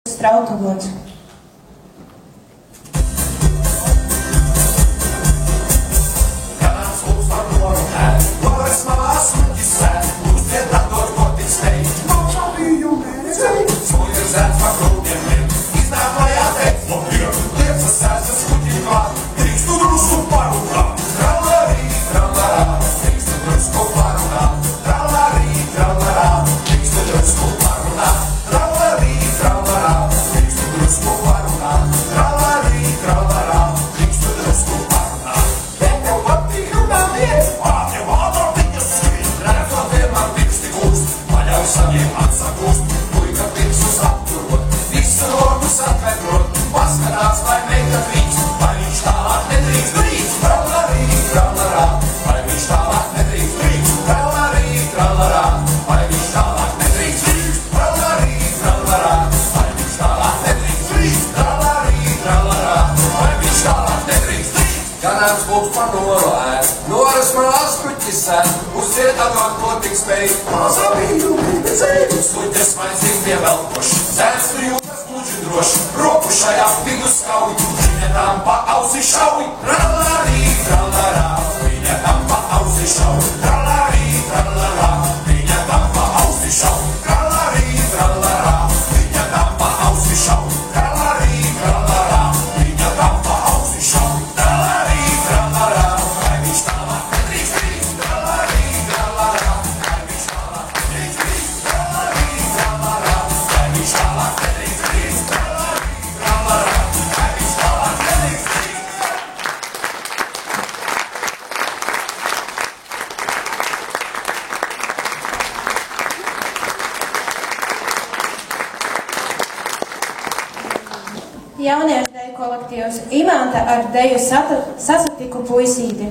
Strautavots. Saviem atsakūst, puika pirksus apturot, visu rokas atvedrot, paskatās, vai meita drīkst, vai viņš tālāk nedrīkst, drīkst, tralarī, tralarā, vai viņš tālāk nedrīkst, drīkst, tralarī, tralarā, vai viņš tālāk nedrīkst, drīkst, tralarī, tralarā, vai viņš tālāk nedrīkst, drīkst, tralarī, tralarā, vai viņš tālāk nedrīkst, drīkst. Ganāms būs par noru ēst, noras mās kuķis ēst, uzcietādot, ko tik spēj, mazā vīju. Suņķes maizīgi pievelkoši, zēns trijūtas gluži droši, roku šajā vidus skauj, viņa tam pa ausi šauj, tralarī, tralarā, viņa tam pa ausi šauj, tralarī, tralarā, viņa tam pa ausi šauj, tralarī, tralarā, viņa tam pa ausi šauj, tralarī, tralarā, viņa tam pa ausi šauj, tralarī, tralarā, vai viņš tālāk nedrīkst drīkst, tralarī, tralarā, vai viņš tālāk nedrīkst drīkst. Jauniešu deju kolektīvs Imanta ar deju Sasatiku puisīti.